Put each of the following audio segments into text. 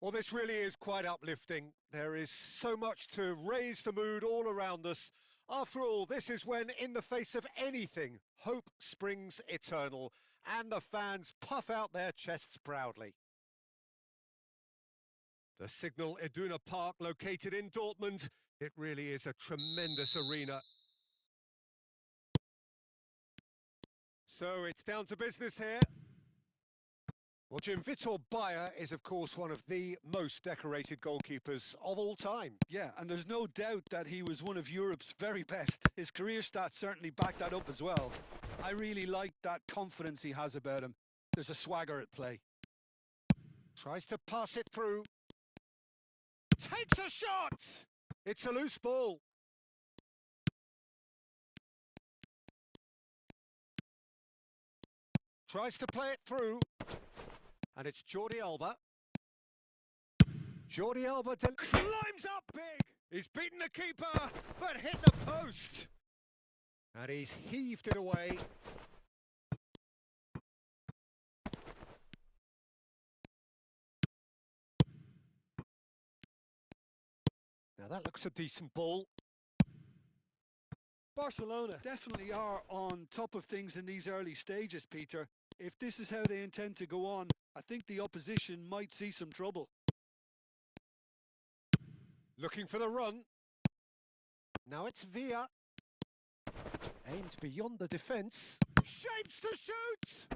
Well, this really is quite uplifting. There is so much to raise the mood all around us. After all, this is when, in the face of anything, hope springs eternal, and the fans puff out their chests proudly. The Signal Iduna Park, located in Dortmund, it really is a tremendous arena. So it's down to business here. Well, Jim, Vitor Bayer is, of course, one of the most decorated goalkeepers of all time. Yeah, and there's no doubt that he was one of Europe's very best. His career stats certainly back that up as well. I really like that confidence he has about him. There's a swagger at play. Tries to pass it through. Takes a shot! It's a loose ball. Tries to play it through. And it's Jordi Alba. Jordi Alba climbs up big. He's beaten the keeper, but hit the post. And he's heaved it away. Now that looks a decent ball. Barcelona definitely are on top of things in these early stages, Peter. If this is how they intend to go on, I think the opposition might see some trouble. Looking for the run. Now it's Villa. Aimed beyond the defence. Shapes to shoot!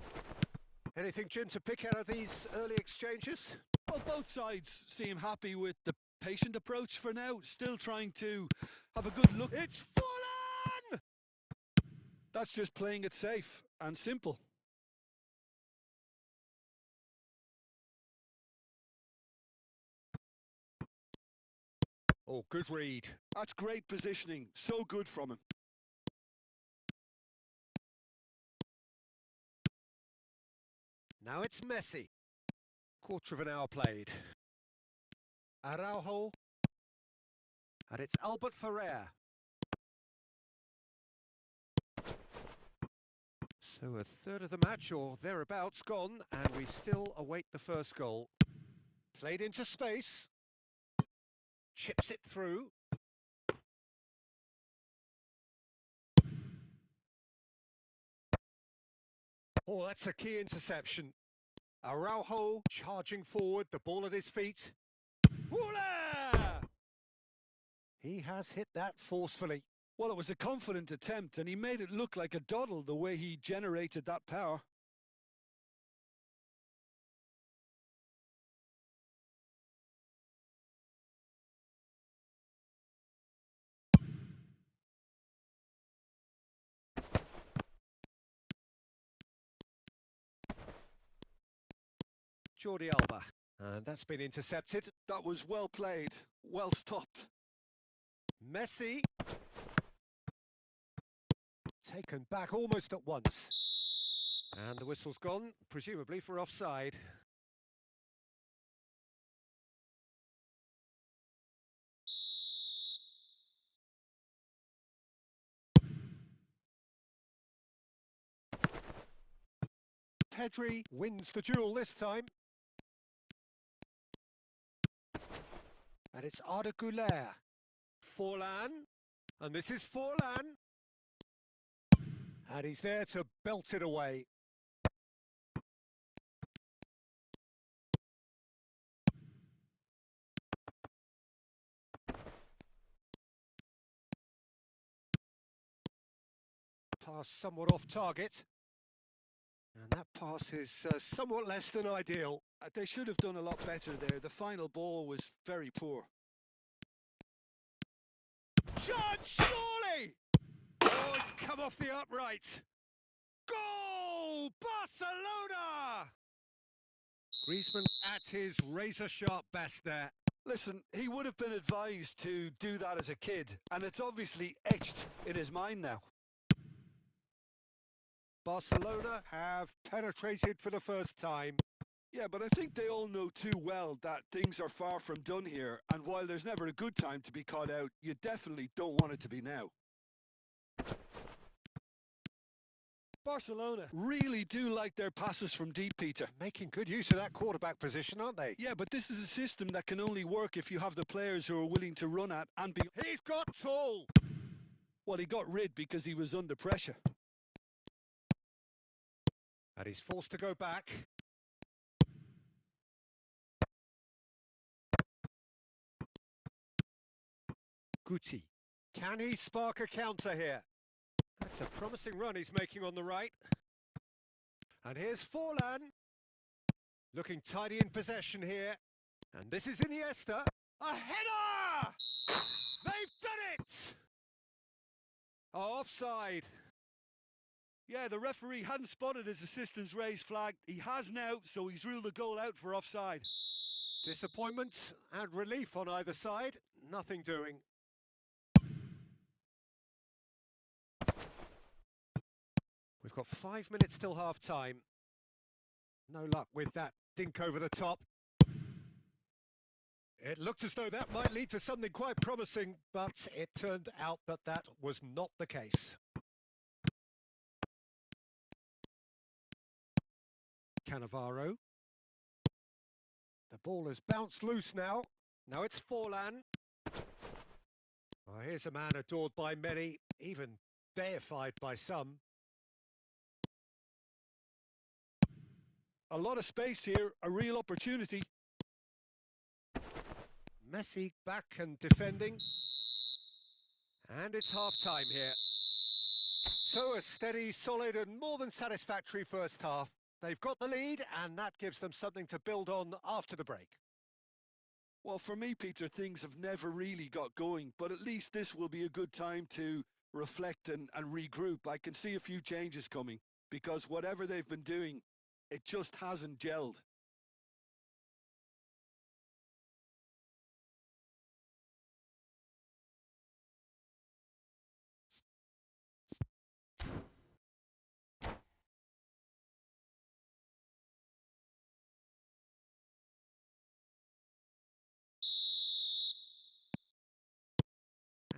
Anything, Jim, to pick out of these early exchanges? Well, both sides seem happy with the patient approach for now. Still trying to have a good look. It's Fulham! That's just playing it safe and simple. Oh, good read. That's great positioning. So good from him. Now it's Messi. Quarter of an hour played. Araujo. And it's Albert Ferrer. So a third of the match or thereabouts gone, and we still await the first goal. Played into space. Chips it through. Oh, that's a key interception. Araujo charging forward, the ball at his feet. Voila! He has hit that forcefully. Well, it was a confident attempt, and he made it look like a doddle the way he generated that power. Jordi Alba. And that's been intercepted. That was well played, well stopped. Messi. Taken back almost at once. And the whistle's gone, presumably for offside. Pedri wins the duel this time. And it's Arda Güler. Forlan. And this is Forlan. And he's there to belt it away. Pass somewhat off target. And that pass is somewhat less than ideal. They should have done a lot better there. The final ball was very poor. Shot, surely! Oh, it's come off the upright. Goal! Barcelona! Griezmann at his razor-sharp best there. Listen, he would have been advised to do that as a kid, and it's obviously etched in his mind now. Barcelona have penetrated for the first time. Yeah, but I think they all know too well that things are far from done here, and while there's never a good time to be caught out, you definitely don't want it to be now. Barcelona really do like their passes from deep, Peter. Making good use of that quarterback position, aren't they? Yeah, but this is a system that can only work if you have the players who are willing to run at and be... He's got tall! Well, he got rid because he was under pressure. And he's forced to go back. Guti. Can he spark a counter here? That's a promising run he's making on the right. And here's Forlan. Looking tidy in possession here. And this is Iniesta. A header! They've done it! Offside. Yeah, the referee hadn't spotted his assistant's raised flag. He has now, so he's ruled the goal out for offside. Disappointment and relief on either side. Nothing doing. We've got 5 minutes till half-time. No luck with that dink over the top. It looked as though that might lead to something quite promising, but it turned out that that was not the case. Cannavaro. The ball has bounced loose now. Now it's Forlan. Oh, here's a man adored by many, even deified by some. A lot of space here, a real opportunity. Messi back and defending. And it's half-time here. So a steady, solid and more than satisfactory first half. They've got the lead and that gives them something to build on after the break. Well, for me, Peter, things have never really got going, but at least this will be a good time to reflect and regroup. I can see a few changes coming because whatever they've been doing, it just hasn't gelled.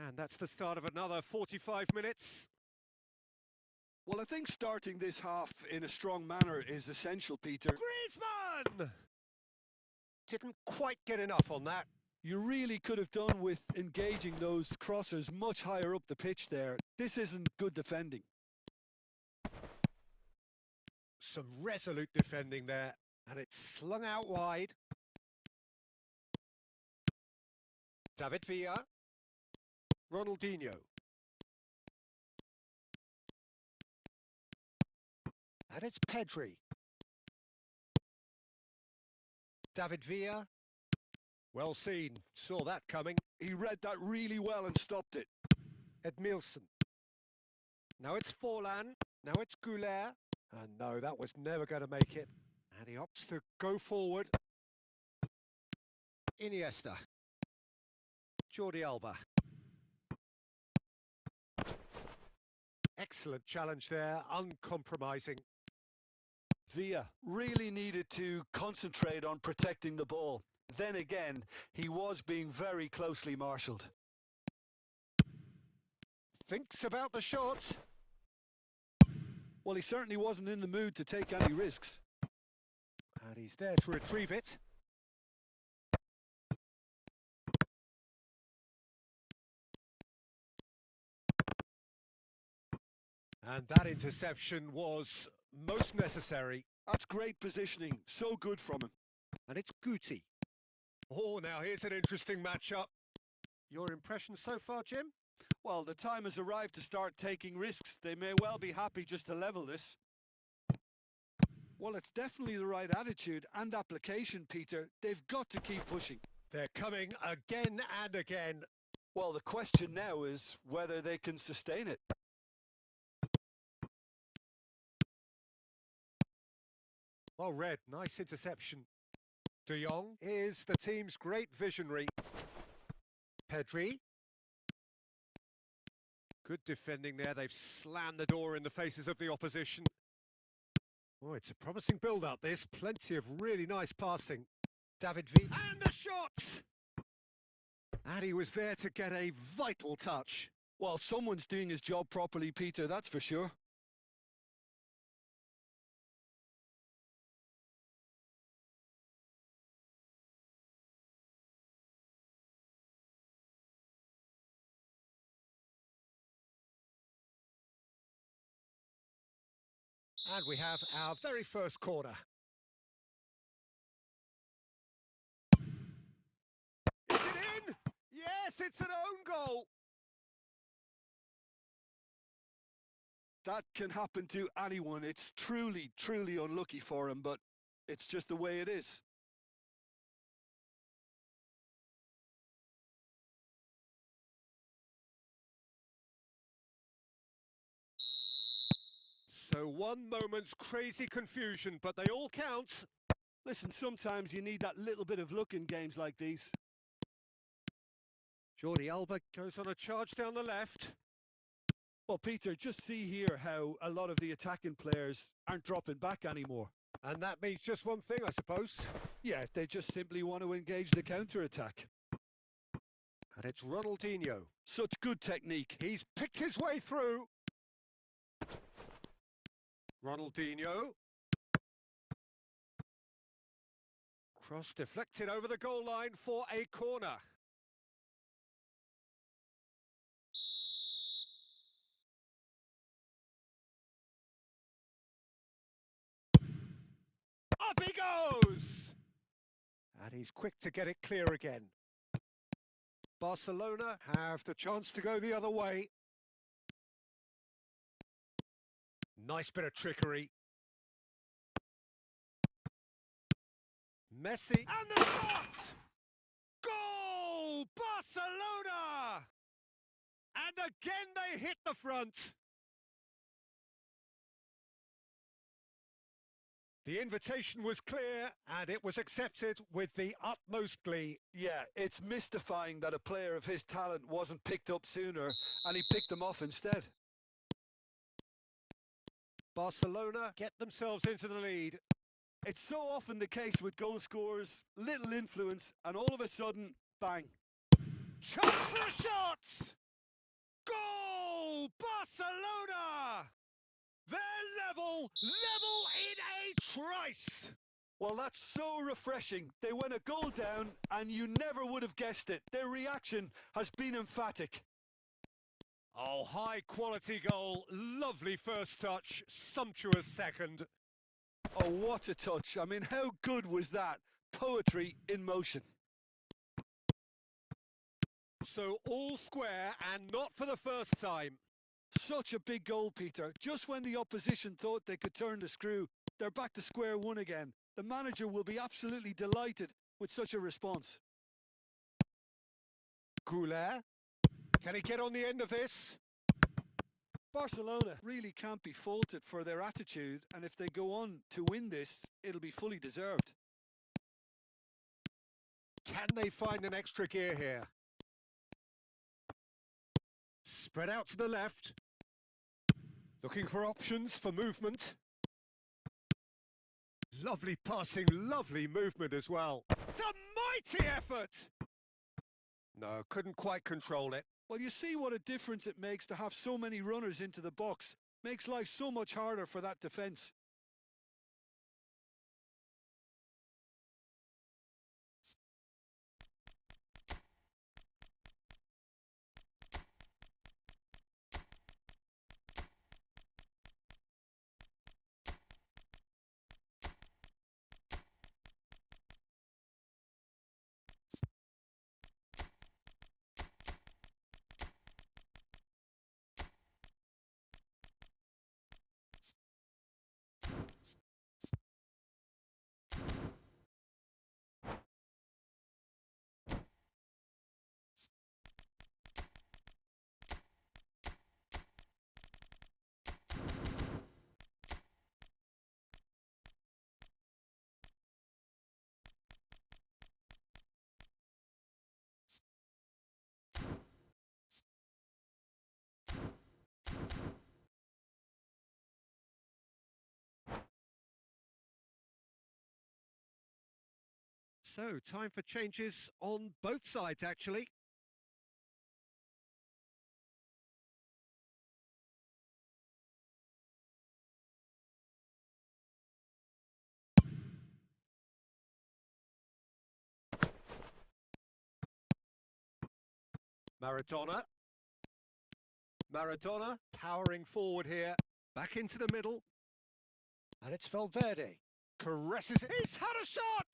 And that's the start of another 45 minutes. Well, I think starting this half in a strong manner is essential, Peter. Griezmann! Didn't quite get enough on that. You really could have done with engaging those crossers much higher up the pitch there. This isn't good defending. Some resolute defending there, and it's slung out wide. David Villa. Ronaldinho. And it's Pedri. David Villa. Well seen. Saw that coming. He read that really well and stopped it. Edmilson. Now it's Forlan. Now it's Güler. And no, that was never going to make it. And he opts to go forward. Iniesta. Jordi Alba. Excellent challenge there, uncompromising. Villa really needed to concentrate on protecting the ball. Then again, he was being very closely marshalled. Thinks about the shot. Well, he certainly wasn't in the mood to take any risks. And he's there to retrieve it. And that interception was most necessary. That's great positioning. So good from him. And it's Guti. Oh, now here's an interesting matchup. Your impression so far, Jim? Well, the time has arrived to start taking risks. They may well be happy just to level this. Well, it's definitely the right attitude and application, Peter. They've got to keep pushing. They're coming again and again. Well, the question now is whether they can sustain it. Well read, nice interception. De Jong is the team's great visionary. Pedri. Good defending there, they've slammed the door in the faces of the opposition. Oh, it's a promising build-up this, plenty of really nice passing. David V. And the shot! And he was there to get a vital touch. Well, someone's doing his job properly, Peter, that's for sure. And we have our very first corner. Is it in? Yes, it's an own goal. That can happen to anyone. It's truly, truly unlucky for him, but it's just the way it is. So one moment's crazy confusion, but they all count. Listen, sometimes you need that little bit of luck in games like these. Jordi Alba goes on a charge down the left. Well, Peter, just see here how a lot of the attacking players aren't dropping back anymore. And that means just one thing, I suppose. Yeah, they just simply want to engage the counter-attack. And it's Ronaldinho. Such good technique. He's picked his way through. Ronaldinho. Cross deflected over the goal line for a corner. Up he goes! And he's quick to get it clear again. Barcelona have the chance to go the other way. Nice bit of trickery. Messi, and the shot! Goal! Barcelona! And again they hit the front. The invitation was clear, and it was accepted with the utmost glee. Yeah, it's mystifying that a player of his talent wasn't picked up sooner, and he picked them off instead. Barcelona get themselves into the lead. It's so often the case with goal scorers, little influence, and all of a sudden, bang. Chance for a shot! Goal! Barcelona! They're level in a trice! Well, that's so refreshing. They went a goal down, and you never would have guessed it. Their reaction has been emphatic. Oh, high quality goal, lovely first touch, sumptuous second. Oh, what a touch. I mean, how good was that? Poetry in motion. So all square, and not for the first time. Such a big goal, Peter. Just when the opposition thought they could turn the screw, they're back to square one again. The manager will be absolutely delighted with such a response. Güzel. Can he get on the end of this? Barcelona really can't be faulted for their attitude, and if they go on to win this, it'll be fully deserved. Can they find an extra gear here? Spread out to the left. Looking for options for movement. Lovely passing, lovely movement as well. It's a mighty effort! No, couldn't quite control it. Well, you see what a difference it makes to have so many runners into the box. Makes life so much harder for that defence. So, time for changes on both sides, actually. Maradona. Maradona powering forward here. Back into the middle. And it's Valverde. Caresses it. He's had a shot!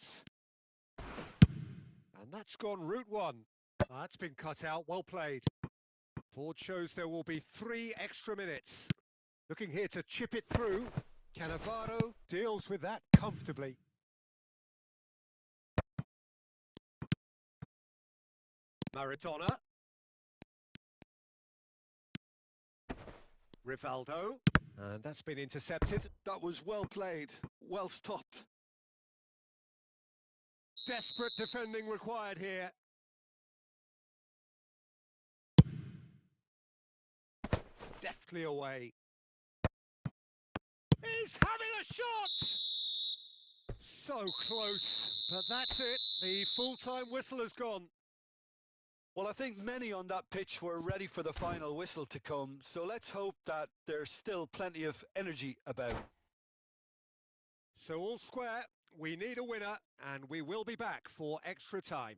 And that's gone route one. That's been cut out. Well played. Board shows there will be 3 extra minutes. Looking here to chip it through. Cannavaro deals with that comfortably. Maradona. Rivaldo. And that's been intercepted. That was well played, well stopped. Desperate defending required here. Deftly away. He's having a shot! So close, but that's it. The full-time whistle has gone. Well, I think many on that pitch were ready for the final whistle to come, so let's hope that there's still plenty of energy about. So all square, we need a winner, and we will be back for extra time.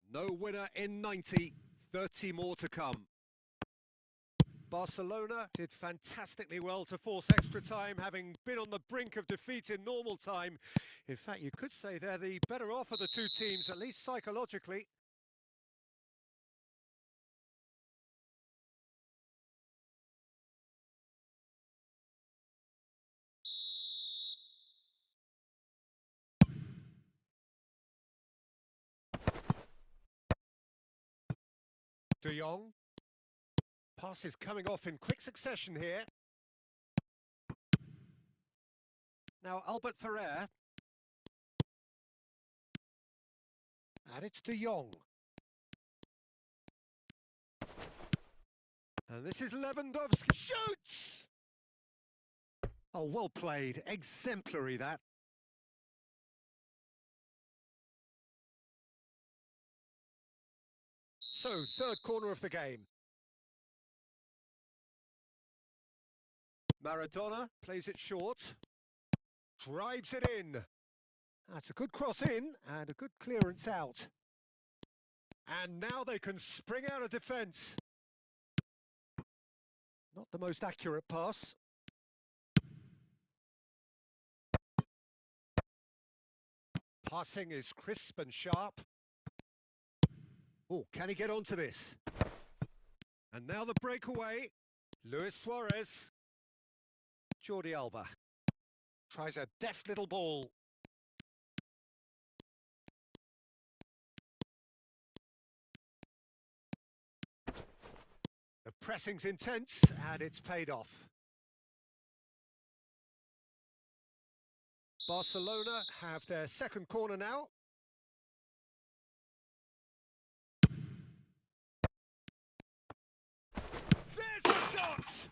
No winner in 90, 30 more to come. Barcelona did fantastically well to force extra time, having been on the brink of defeat in normal time. In fact, you could say they're the better off of the two teams, at least psychologically. De Jong. Pass is coming off in quick succession here. Now Albert Ferrer. And it's De Jong. And this is Lewandowski. Shoots! Oh, well played. Exemplary, that. So, third corner of the game. Maradona plays it short. Drives it in. That's a good cross in and a good clearance out. And now they can spring out of defence. Not the most accurate pass. Passing is crisp and sharp. Oh, can he get onto this? And now the breakaway. Luis Suarez. Jordi Alba. Tries a deft little ball. The pressing's intense and it's paid off. Barcelona have their second corner now. There's a shot!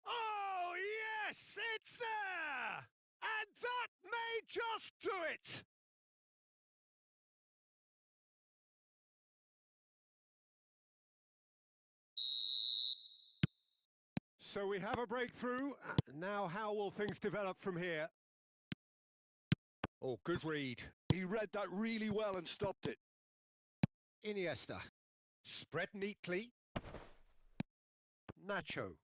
Oh, yes, it's there! And that may just do it! So we have a breakthrough. Now how will things develop from here? Oh, good read. He read that really well and stopped it. Iniesta. Spread neatly. Nacho.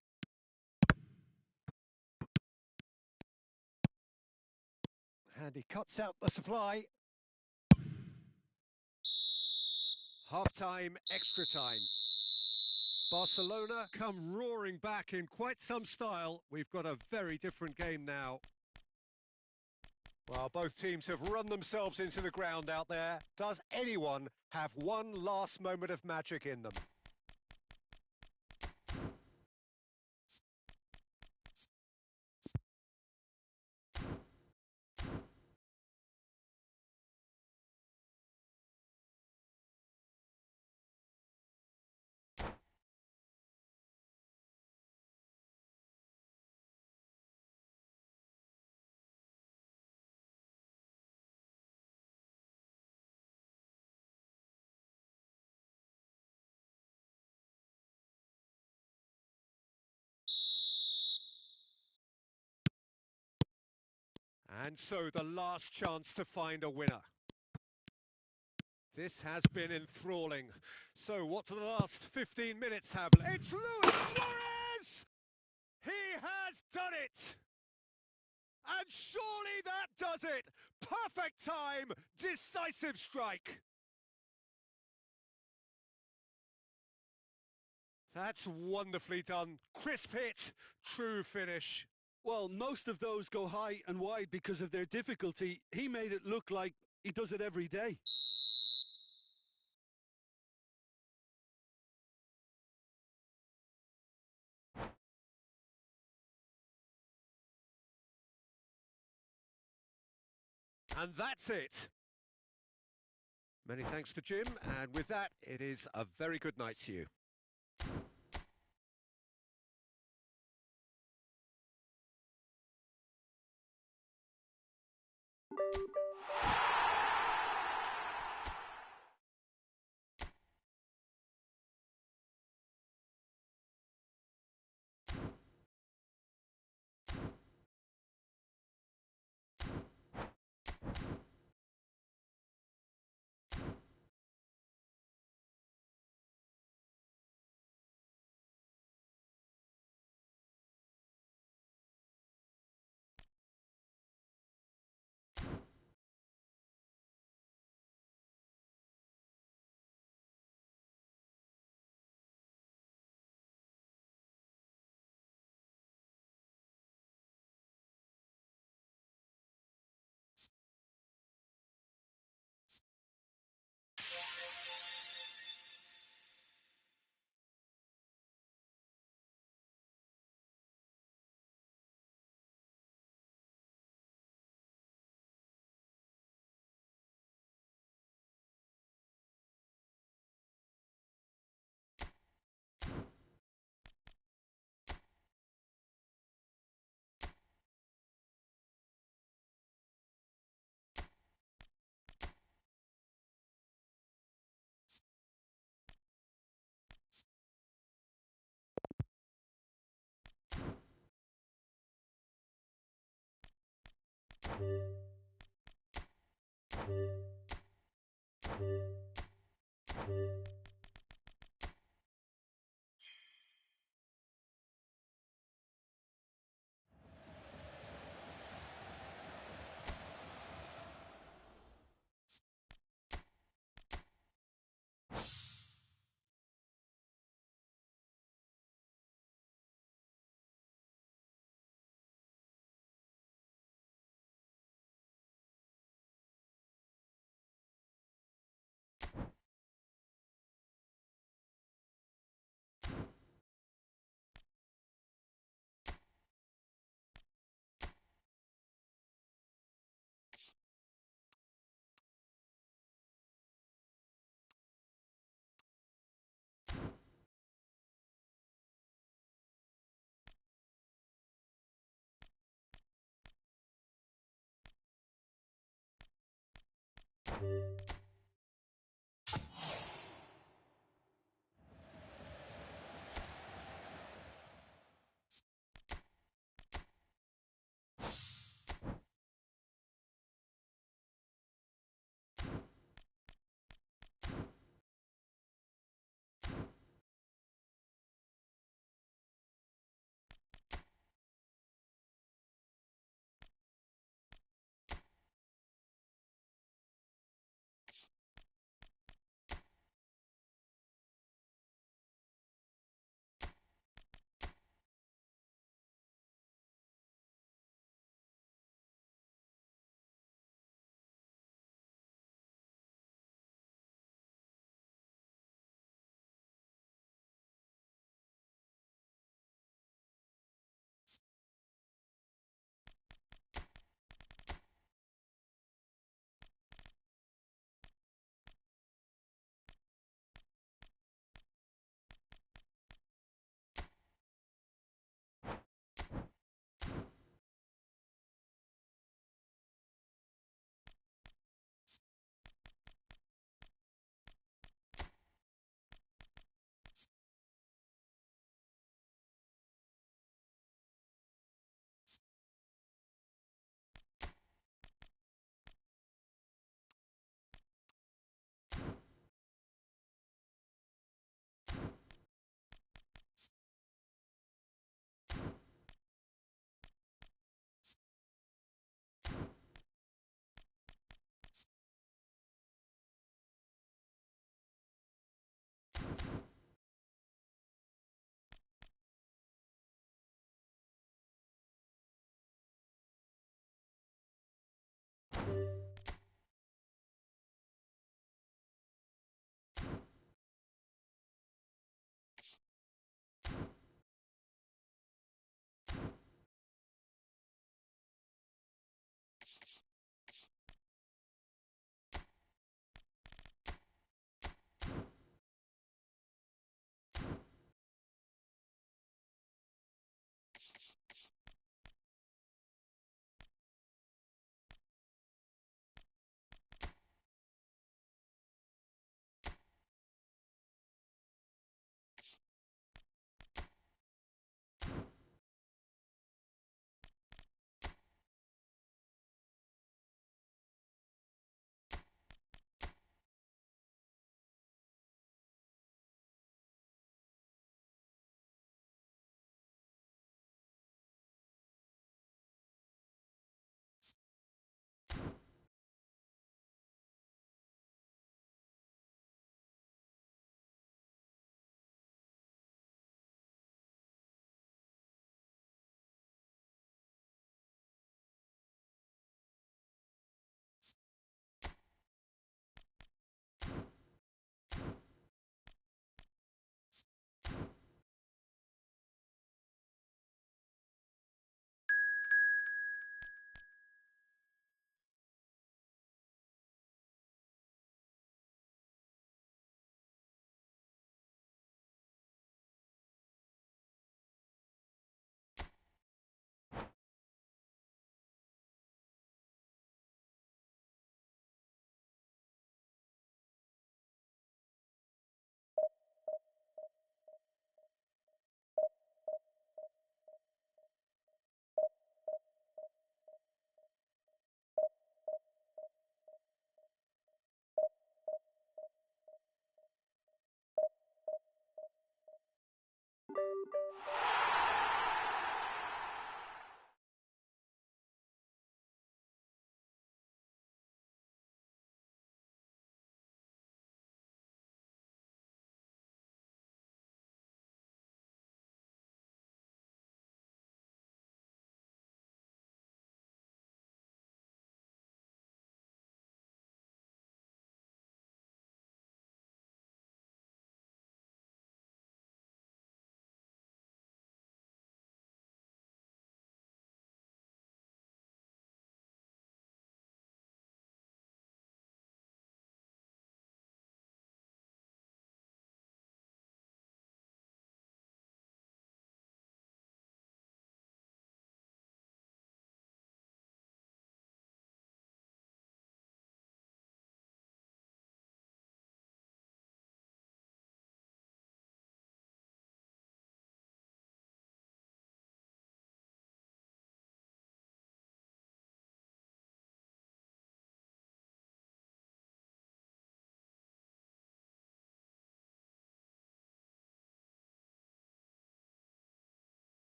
And he cuts out the supply. Half-time, extra time. Barcelona come roaring back in quite some style. We've got a very different game now. Well, both teams have run themselves into the ground out there. Does anyone have one last moment of magic in them? And so the last chance to find a winner. This has been enthralling. So what do the last 15 minutes have? It's Luis Suarez! He has done it! And surely that does it! Perfect time, decisive strike! That's wonderfully done. Crisp hit, true finish. Well, most of those go high and wide because of their difficulty. He made it look like he does it every day. And that's it. Many thanks to Jim, and with that, it is a very good night to you.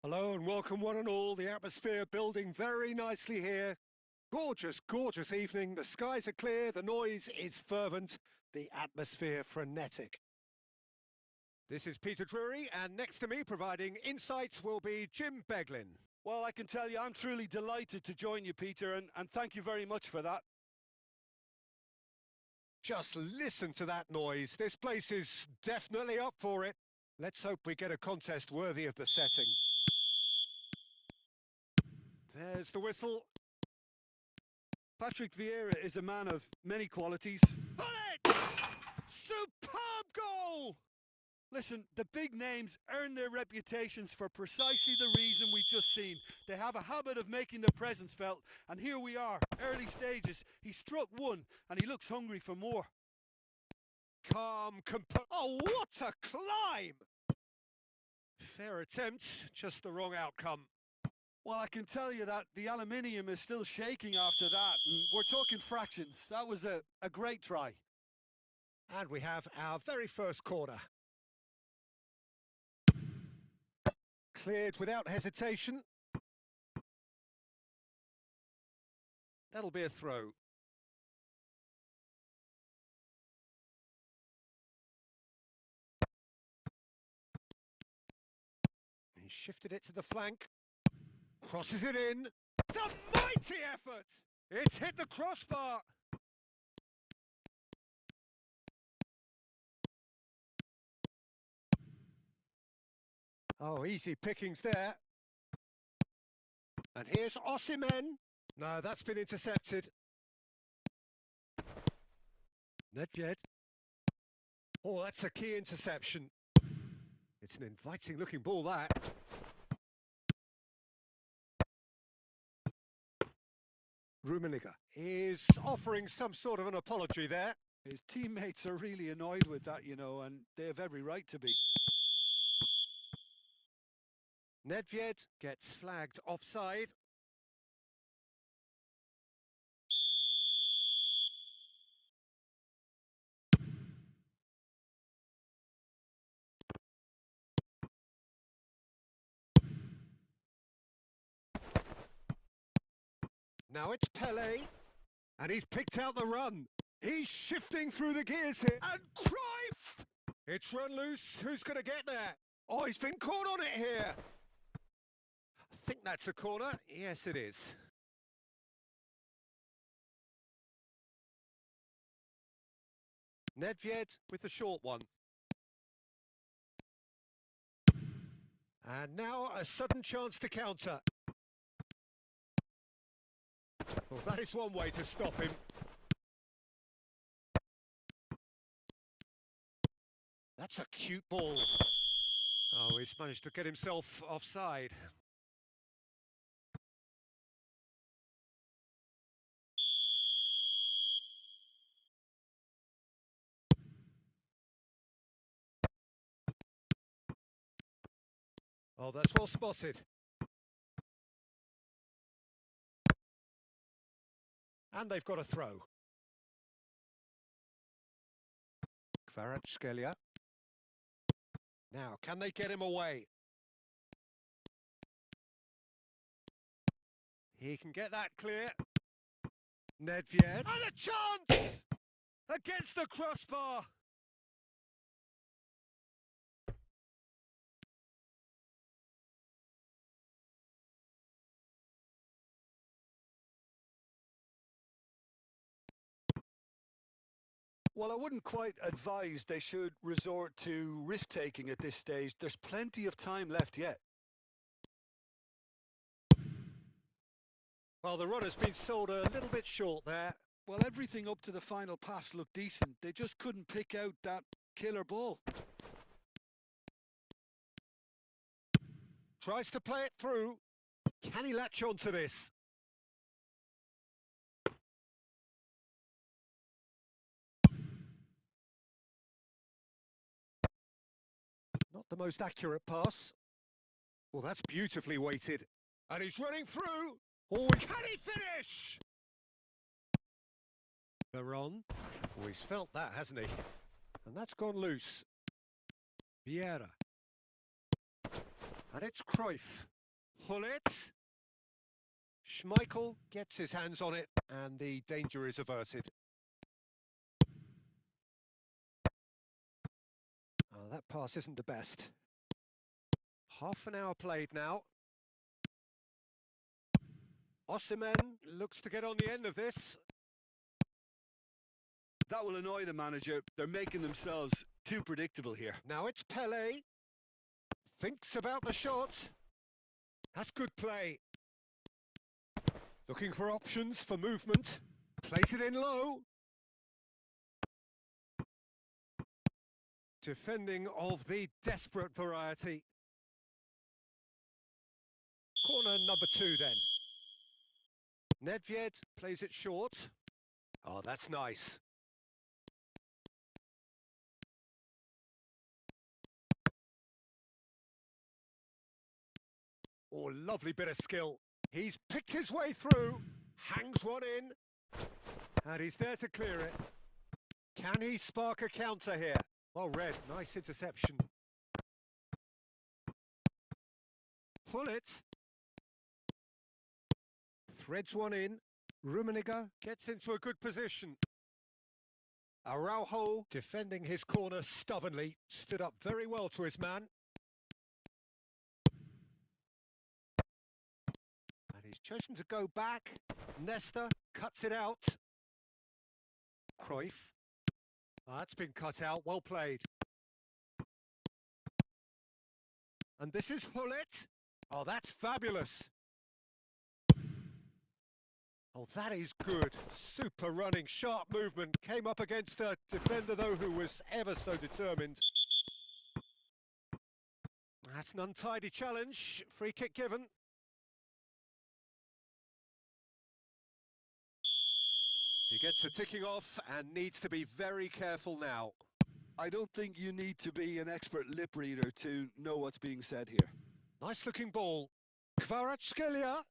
Hello and welcome one and all. The atmosphere building very nicely here. Gorgeous, gorgeous evening. The skies are clear, the noise is fervent, the atmosphere frenetic. This is Peter Drury, and next to me providing insights will be Jim Beglin. Well, I can tell you I'm truly delighted to join you, Peter, and thank you very much for that. Just listen to that noise. This place is definitely up for it. Let's hope we get a contest worthy of the setting. There's the whistle. Patrick Vieira is a man of many qualities. Bullet! Superb goal! Listen, the big names earn their reputations for precisely the reason we've just seen. They have a habit of making their presence felt, and here we are, early stages. He struck one, and he looks hungry for more. Calm, oh, what a climb! Fair attempt, just the wrong outcome. Well, I can tell you that the aluminium is still shaking after that, and we're talking fractions. That was a great try. And we have our very first corner. Cleared without hesitation. That'll be a throw. He shifted it to the flank. Crosses it in. It's a mighty effort! It's hit the crossbar. Oh, easy pickings there. And here's Osimhen. No, that's been intercepted. Nedved. Oh, that's a key interception. It's an inviting looking ball, that. Rummenigge is offering some sort of an apology there. His teammates are really annoyed with that, you know, and they have every right to be. Nedved gets flagged offside. Now it's Pele, and he's picked out the run. He's shifting through the gears here, and Cruyff! It's run loose, who's going to get there? Oh, he's been caught on it here. I think that's a corner. Yes, it is. Nedved with the short one. And now a sudden chance to counter. Well, that is one way to stop him. That's a cute ball. Oh, he's managed to get himself offside. Oh, that's well spotted. And they've got a throw. Kvaratskhelia. Now, can they get him away? He can get that clear. Nedved. And a chance! Against the crossbar! Well, I wouldn't quite advise they should resort to risk-taking at this stage. There's plenty of time left yet. Well, the run has been sold a little bit short there. Well, everything up to the final pass looked decent. They just couldn't pick out that killer ball. Tries to play it through. Can he latch on to this? Not the most accurate pass. Well, that's beautifully weighted. And he's running through. Oh, can he finish? Veron. Oh, he's felt that, hasn't he? And that's gone loose. Vieira. And it's Cruyff. Hullet. Schmeichel gets his hands on it, and the danger is averted. Oh, that pass isn't the best. Half an hour played now. Osimhen looks to get on the end of this. That will annoy the manager. They're making themselves too predictable here. Now it's Pele. Thinks about the shot. That's good play. Looking for options for movement. Plays it in low. Defending of the desperate variety. Corner number 2 then. Nedved plays it short. Oh, that's nice. Oh, lovely bit of skill. He's picked his way through, hangs one in, and he's there to clear it. Can he spark a counter here? Well read, nice interception. Hullet threads one in. Rummenigge gets into a good position. Araujo, defending his corner stubbornly, stood up very well to his man. And he's chosen to go back. Nesta cuts it out. Cruyff. Oh, that's been cut out, well played. And this is Hullet. Oh, that's fabulous. Oh, that is good. Super running, sharp movement. Came up against a defender, though, who was ever so determined. That's an untidy challenge. Free kick given. He gets the ticking off and needs to be very careful now. I don't think you need to be an expert lip reader to know what's being said here. Nice looking ball. Kvaratskhelia.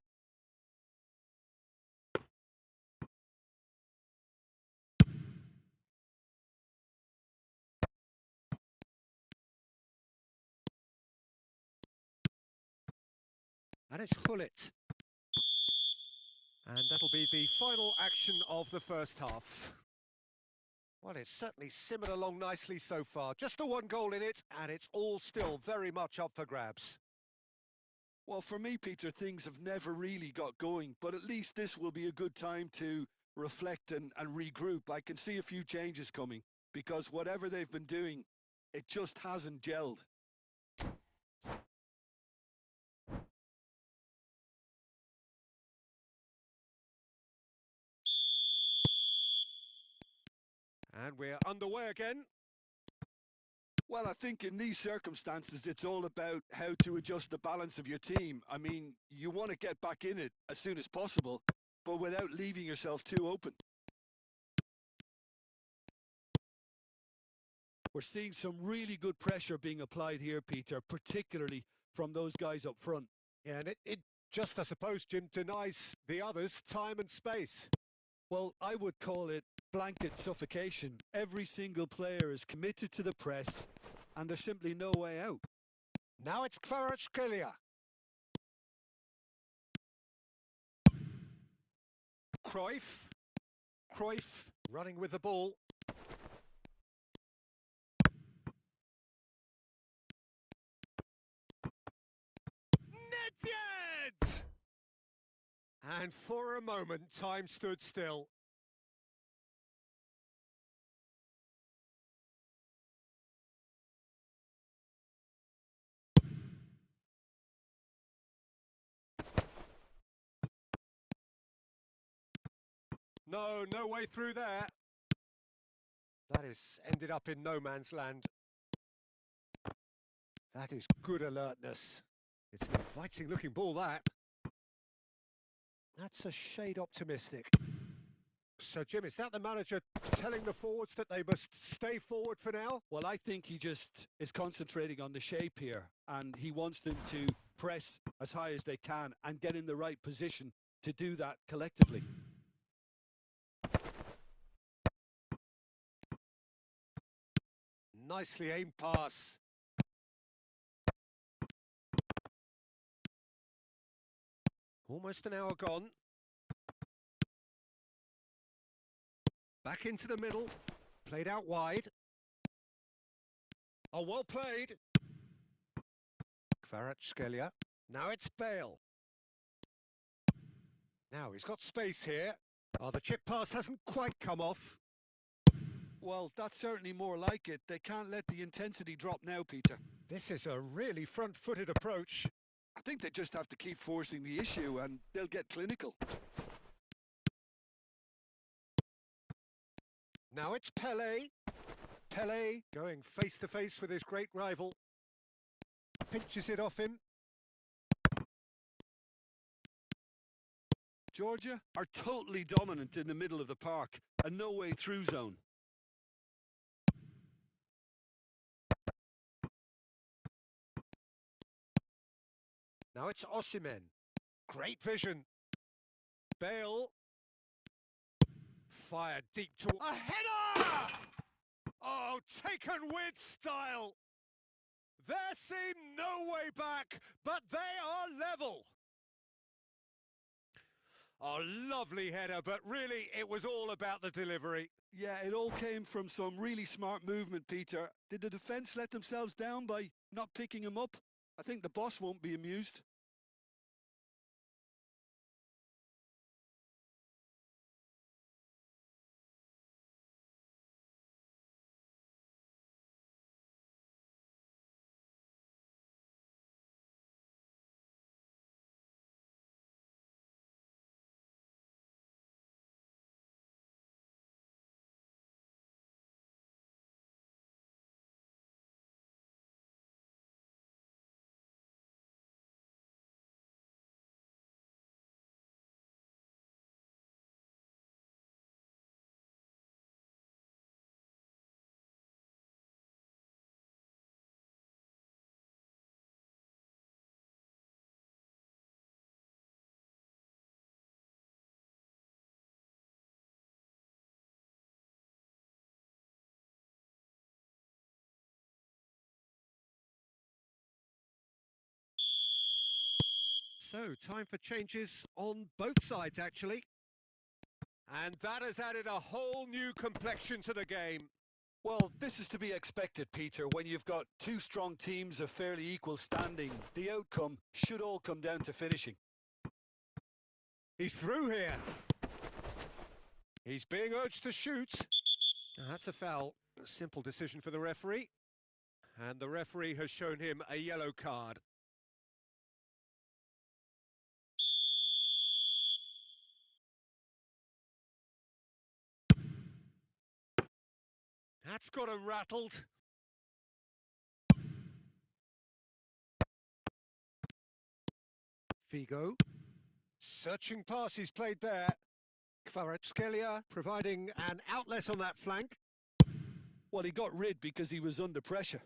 And it's Hullet. And that'll be the final action of the first half. Well, it's certainly simmered along nicely so far. Just the one goal in it, and it's all still very much up for grabs. Well, for me, Peter, things have never really got going, but at least this will be a good time to reflect and regroup. I can see a few changes coming, because whatever they've been doing, it just hasn't gelled. And we're underway again. Well, I think in these circumstances, it's all about how to adjust the balance of your team. I mean, you want to get back in it as soon as possible, but without leaving yourself too open. We're seeing some really good pressure being applied here, Peter, particularly from those guys up front. Yeah, and it just, I suppose, Jim, denies the others time and space. Well, I would call it blanket suffocation. Every single player is committed to the press, and there's simply no way out. Now it's Kvaratskhelia. Cruyff running with the ball. Nedved! And for a moment, time stood still. No way through there. That is ended up in no man's land. That is good alertness. It's an inviting looking ball, that. That's a shade optimistic. So, Jim, is that the manager telling the forwards that they must stay forward for now? Well, I think he just is concentrating on the shape here, and he wants them to press as high as they can and get in the right position to do that collectively. Nicely aimed pass. Almost an hour gone. Back into the middle. Played out wide. Oh, well played. Kvaratskhelia. Now it's Bale. Now he's got space here. Oh, the chip pass hasn't quite come off. Well, that's certainly more like it. They can't let the intensity drop now, Peter. This is a really front-footed approach. I think they just have to keep forcing the issue and they'll get clinical. Now it's Pele. Pele going face-to-face with his great rival. Pinches it off him. Georgia are totally dominant in the middle of the park, a no-way through zone. Now it's Osimhen. Great vision. Bale. Fired deep to... A header! Oh, taken with style. There seemed no way back, but they are level. Oh, lovely header, but really it was all about the delivery. Yeah, it all came from some really smart movement, Peter. Did the defence let themselves down by not picking him up? I think the boss won't be amused. So, time for changes on both sides, actually. And that has added a whole new complexion to the game. Well, this is to be expected, Peter. When you've got two strong teams of fairly equal standing, the outcome should all come down to finishing. He's through here. He's being urged to shoot. Now, that's a foul. A simple decision for the referee. And the referee has shown him a yellow card. That's got him rattled. Figo. Searching pass he's played there. Kvaratskhelia providing an outlet on that flank. Well, he got rid because he was under pressure.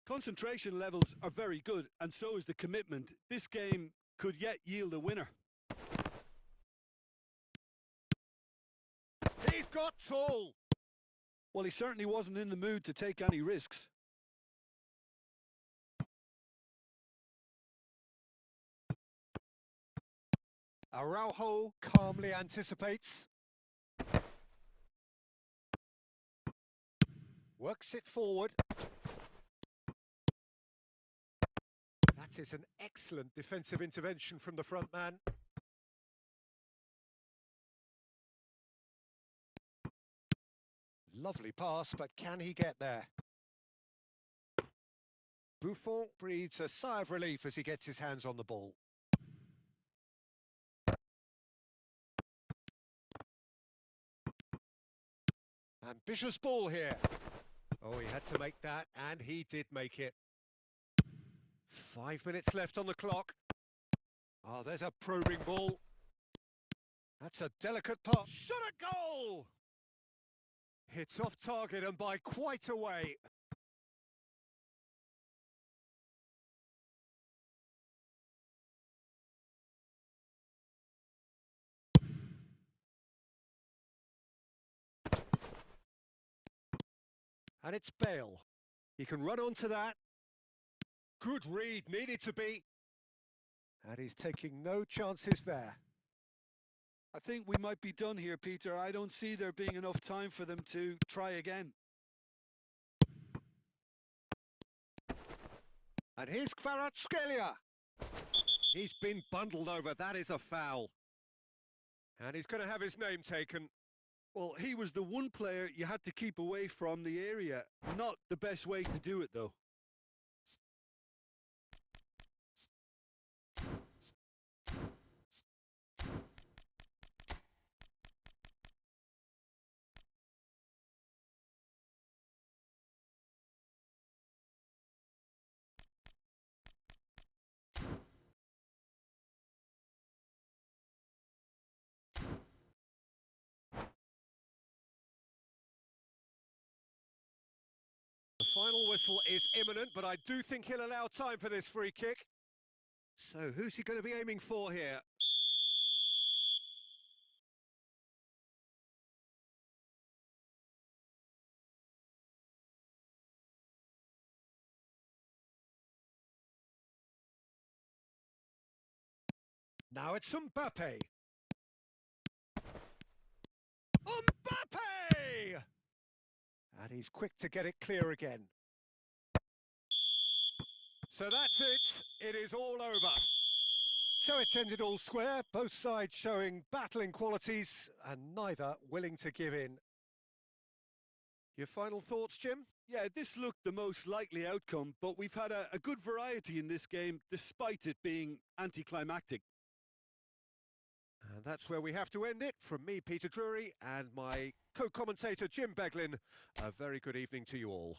Concentration levels are very good, and so is the commitment. This game could yet yield a winner. He's got tall. Well, he certainly wasn't in the mood to take any risks. Araujo calmly anticipates. Works it forward. That is an excellent defensive intervention from the front man. Lovely pass, but can he get there? Buffon breathes a sigh of relief as he gets his hands on the ball. Ambitious ball here. Oh, he had to make that, and he did make it. 5 minutes left on the clock. Oh, there's a probing ball. That's a delicate pass. Shot a goal! It's off target and by quite a way. And it's Bale. He can run onto that. Good read, needed to be. And he's taking no chances there. I think we might be done here, Peter. I don't see there being enough time for them to try again. And here's Kvaratskhelia. He's been bundled over. That is a foul. And he's going to have his name taken. Well, he was the one player you had to keep away from the area. Not the best way to do it, though. The final whistle is imminent, but I do think he'll allow time for this free kick. So who's he going to be aiming for here? Now it's Mbappe. Mbappe! And he's quick to get it clear again. So that's it. It is all over. So it's ended all square, both sides showing battling qualities and neither willing to give in. Your final thoughts, Jim? Yeah, this looked the most likely outcome, but we've had a good variety in this game, despite it being anticlimactic. And that's where we have to end it. From me, Peter Drury, and my co-commentator, Jim Beglin, a very good evening to you all.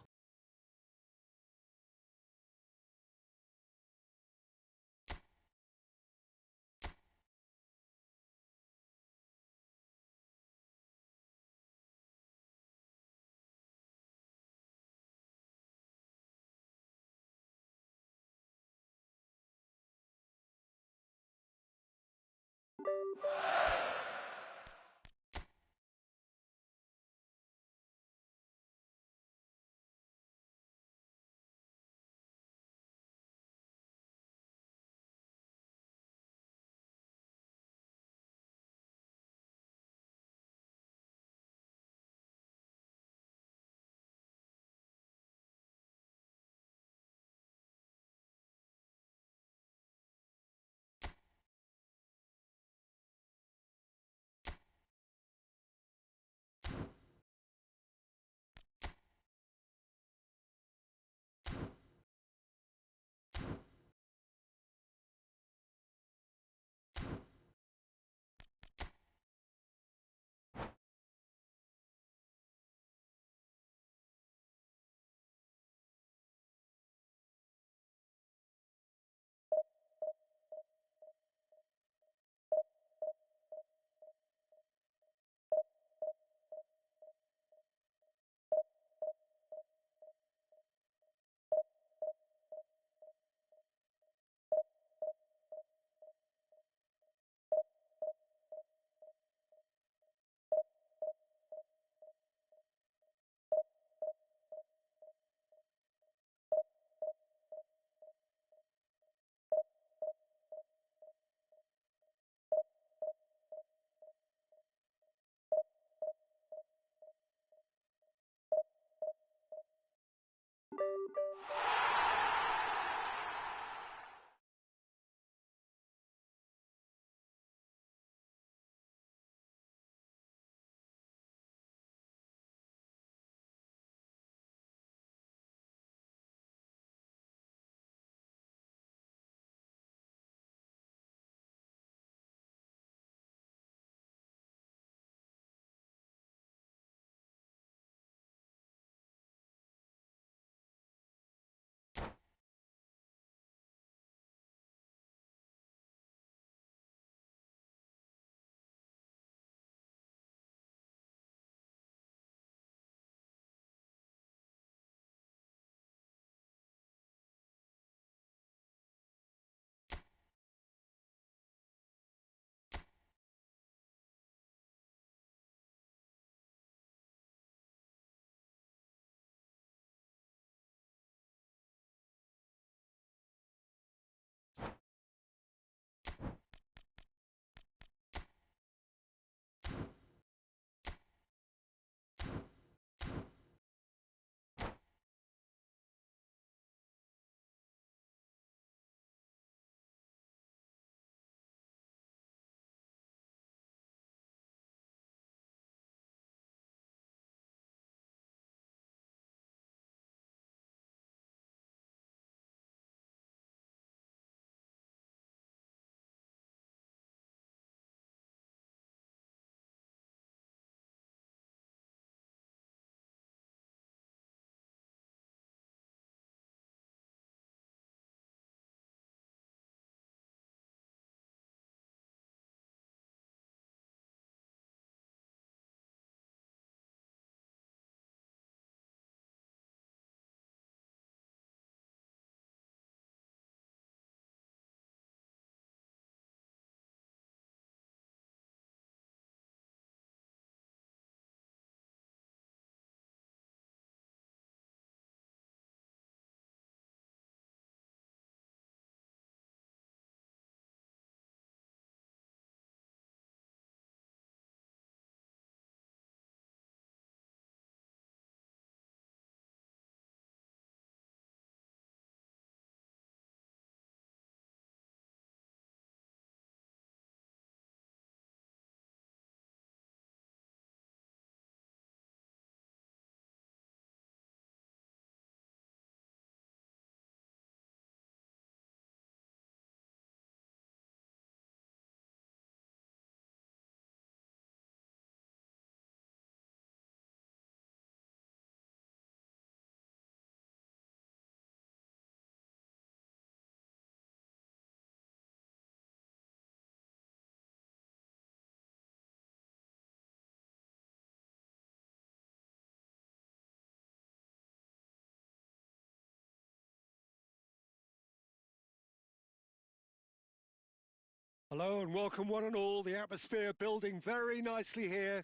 Hello and welcome one and all. The atmosphere building very nicely here.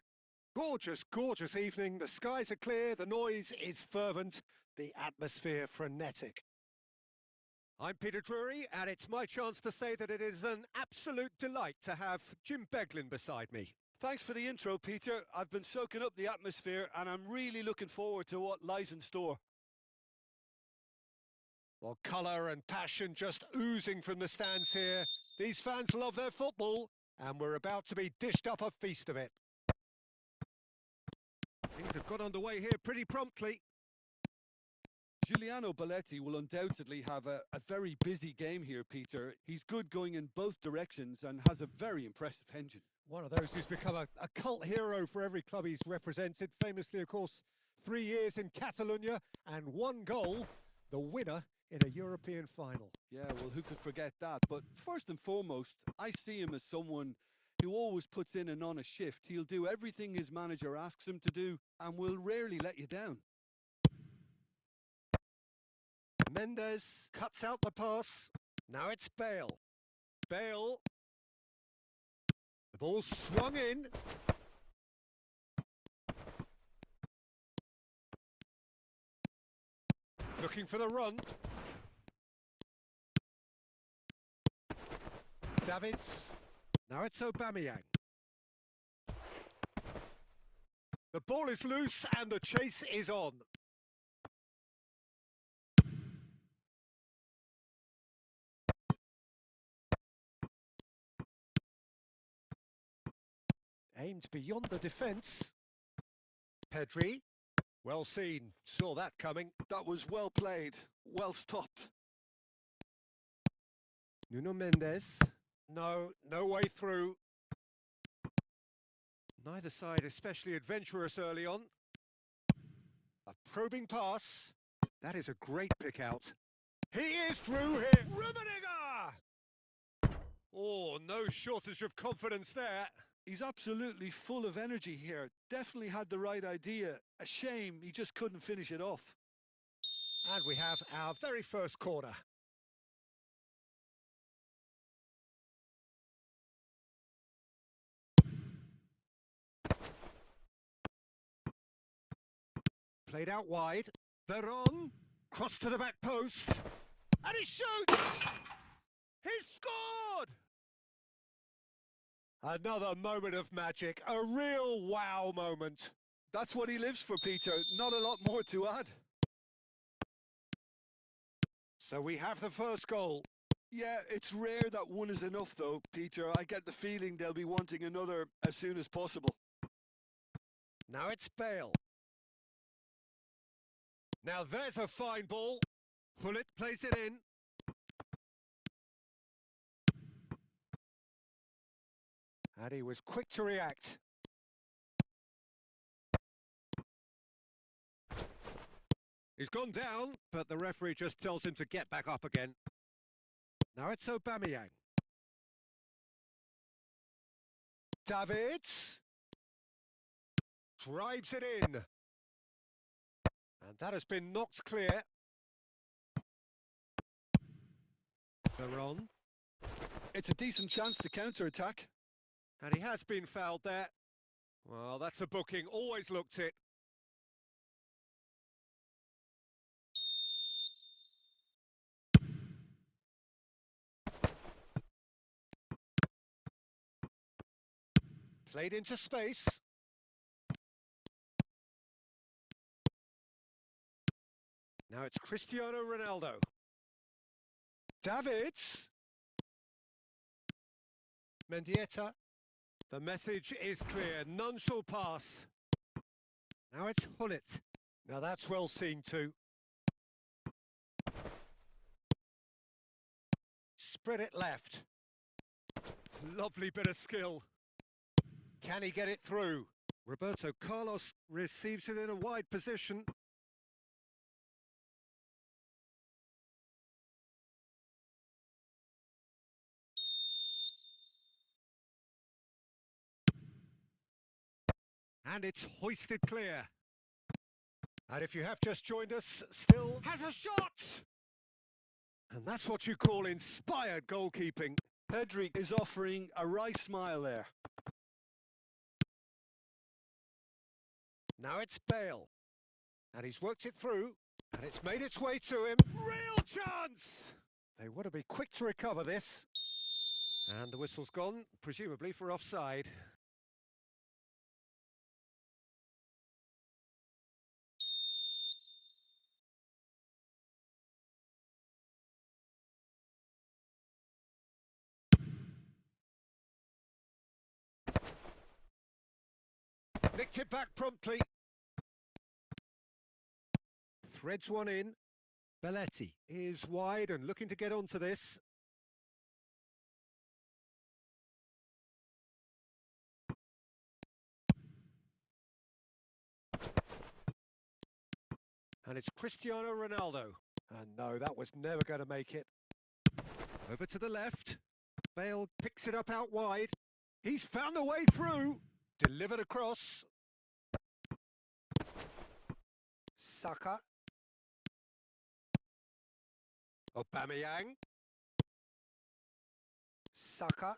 Gorgeous, gorgeous evening. The skies are clear, the noise is fervent, the atmosphere frenetic. I'm Peter Drury, and it's my chance to say that it is an absolute delight to have Jim Beglin beside me. Thanks for the intro, Peter. I've been soaking up the atmosphere and I'm really looking forward to what lies in store. Well, colour and passion just oozing from the stands here. These fans love their football, and we're about to be dished up a feast of it. Things have got underway here pretty promptly. Giuliano Belletti will undoubtedly have a very busy game here, Peter. He's good going in both directions and has a very impressive engine. One of those who's become a cult hero for every club he's represented. Famously, of course, 3 years in Catalonia and 1 goal, the winner in a European final. Yeah, well, who could forget that? But first and foremost, I see him as someone who always puts in an honest shift. He'll do everything his manager asks him to do and will rarely let you down. Mendes cuts out the pass. Now it's Bale. Bale. The ball swung in. Looking for the run. Davids. Now it's Aubameyang. The ball is loose and the chase is on. Aimed beyond the defence. Pedri. Well seen. Saw that coming. That was well played. Well stopped. Nuno Mendes. No way through. Neither side especially adventurous early on. A probing pass. That is a great pick out. He is through here. Rummenigge! Oh, no shortage of confidence there. He's absolutely full of energy here. Definitely had the right idea. A shame he just couldn't finish it off. And we have our very first corner. Played out wide. Veron. Cross to the back post. And he shoots! He's scored! Another moment of magic. A real wow moment. That's what he lives for, Peter. Not a lot more to add. So we have the first goal. Yeah, it's rare that one is enough, though, Peter. I get the feeling they'll be wanting another as soon as possible. Now it's Bale. Now there's a fine ball. Hullet plays it in. And he was quick to react. He's gone down, but the referee just tells him to get back up again. Now it's Aubameyang. Davids. Drives it in. And that has been knocked clear. Veron. It's a decent chance to counter-attack. And he has been fouled there. Well, that's a booking. Always looked it. Played into space. Now it's Cristiano Ronaldo. Davids. Mendieta. The message is clear. None shall pass. Now it's Hullet. Now that's well seen too. Spread it left. Lovely bit of skill. Can he get it through? Roberto Carlos receives it in a wide position. And it's hoisted clear. And if you have just joined us, still has a shot! And that's what you call inspired goalkeeping. Pedri is offering a wry smile there. Now it's Bale. And he's worked it through. And it's made its way to him. Real chance! They want to be quick to recover this. And the whistle's gone, presumably for offside. Nicked it back promptly. Threads one in. Belletti is wide and looking to get onto this. And it's Cristiano Ronaldo. And no, that was never going to make it. Over to the left. Bale picks it up out wide. He's found a way through. Delivered across. Saka. Aubameyang. Saka.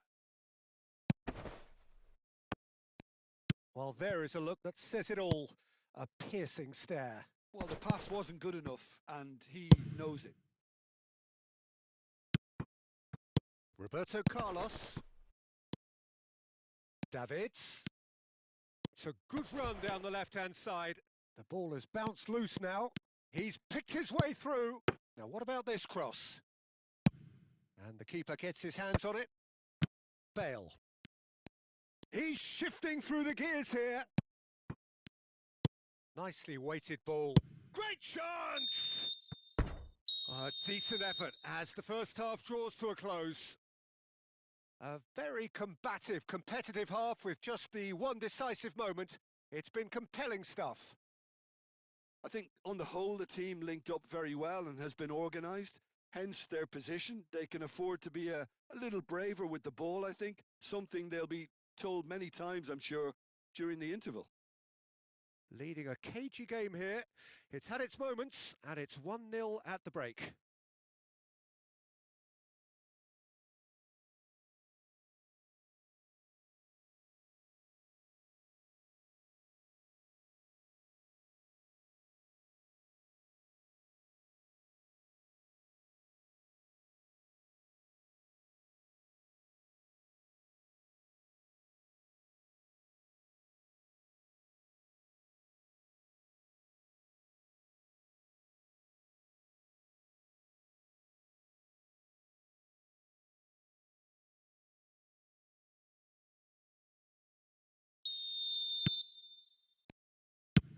Well, there is a look that says it all. A piercing stare. Well, the pass wasn't good enough, and he knows it. Roberto Carlos. Davids. It's a good run down the left-hand side. The ball has bounced loose now. He's picked his way through. Now, what about this cross? And the keeper gets his hands on it. Bale. He's shifting through the gears here. Nicely weighted ball. Great chance! A decent effort as the first half draws to a close. A very combative, competitive half with just the one decisive moment. It's been compelling stuff. I think on the whole the team linked up very well and has been organised, hence their position. They can afford to be a little braver with the ball, I think, something they'll be told many times, I'm sure, during the interval. Leading a cagey game here. It's had its moments and it's 1-0 at the break.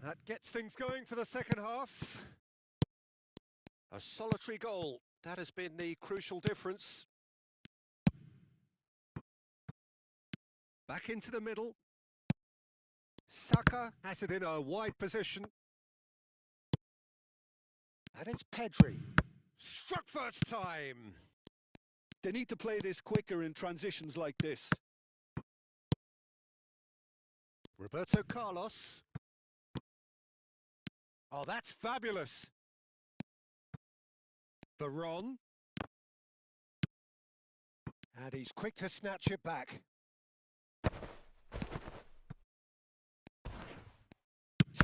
That gets things going for the second half. A solitary goal. That has been the crucial difference. Back into the middle. Saka has it in a wide position. And it's Pedri. Struck first time. They need to play this quicker in transitions like this. Roberto Carlos. Oh, that's fabulous. Veron. And he's quick to snatch it back.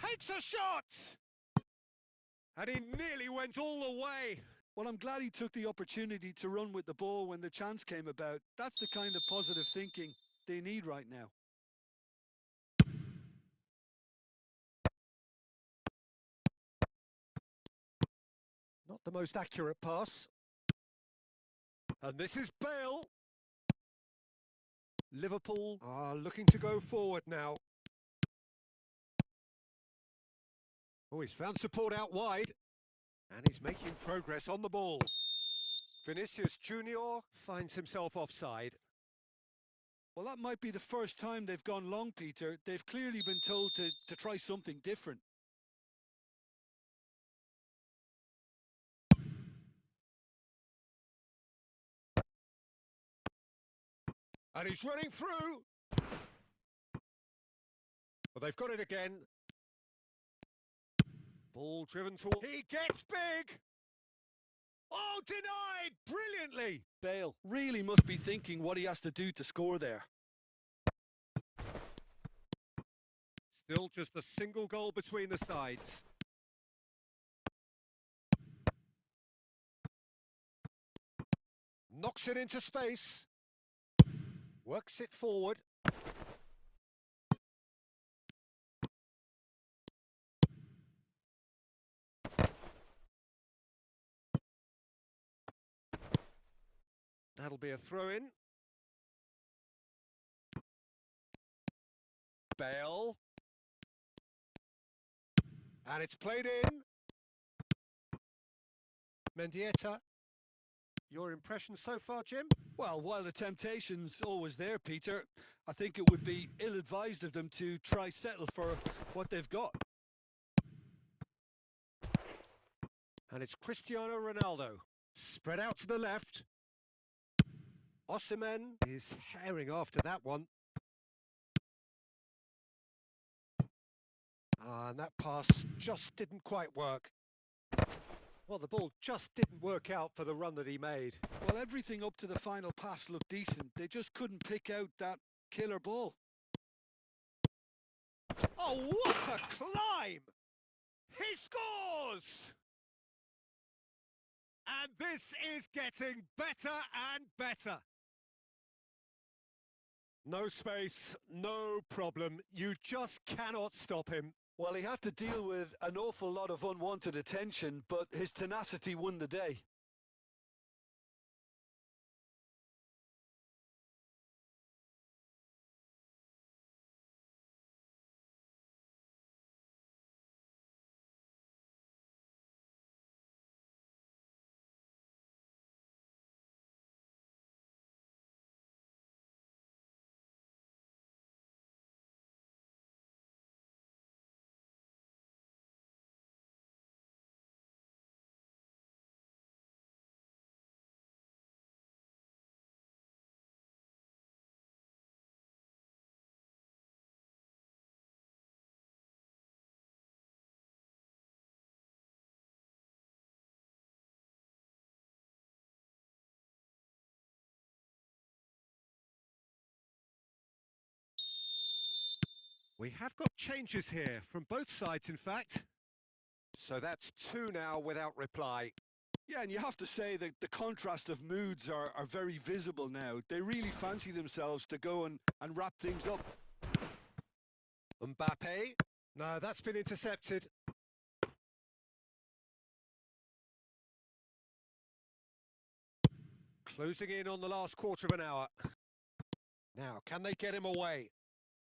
Takes a shot! And he nearly went all the way. Well, I'm glad he took the opportunity to run with the ball when the chance came about. That's the kind of positive thinking they need right now. Not the most accurate pass. And this is Bale. Liverpool are looking to go forward now. Oh, he's found support out wide. And he's making progress on the ball. Vinicius Junior finds himself offside. Well, that might be the first time they've gone long, Peter. They've clearly been told to try something different. And he's running through. Well, they've got it again. Ball driven toward. He gets big. Oh, denied brilliantly. Bale really must be thinking what he has to do to score there. Still just a single goal between the sides. Knocks it into space. Works it forward. That'll be a throw-in. Bale. And it's played in. Mendieta. Your impression so far, Jim? Well, while the temptation's always there, Peter, I think it would be ill-advised of them to try settle for what they've got. And it's Cristiano Ronaldo. Spread out to the left. Osimhen is herring after that one. And that pass just didn't quite work. Well, the ball just didn't work out for the run that he made. Well, everything up to the final pass looked decent. They just couldn't pick out that killer ball. Oh, what a climb! He scores! And this is getting better and better. No space, no problem. You just cannot stop him. Well, he had to deal with an awful lot of unwanted attention, but his tenacity won the day. We have got changes here from both sides, in fact. So that's two now without reply. Yeah, and you have to say that the contrast of moods are very visible now. They really fancy themselves to go and wrap things up. Mbappe. No, that's been intercepted. Closing in on the last quarter of an hour. Now, can they get him away?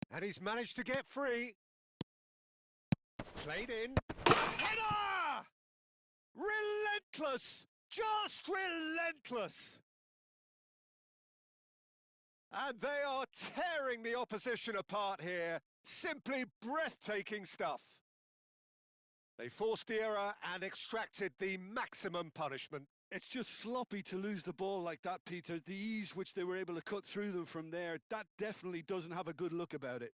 And he's managed to get free. Played in. Header! Relentless! Just relentless! And they are tearing the opposition apart here. Simply breathtaking stuff. They forced the error and extracted the maximum punishment. It's just sloppy to lose the ball like that, Peter. The ease which they were able to cut through them from there, that definitely doesn't have a good look about it.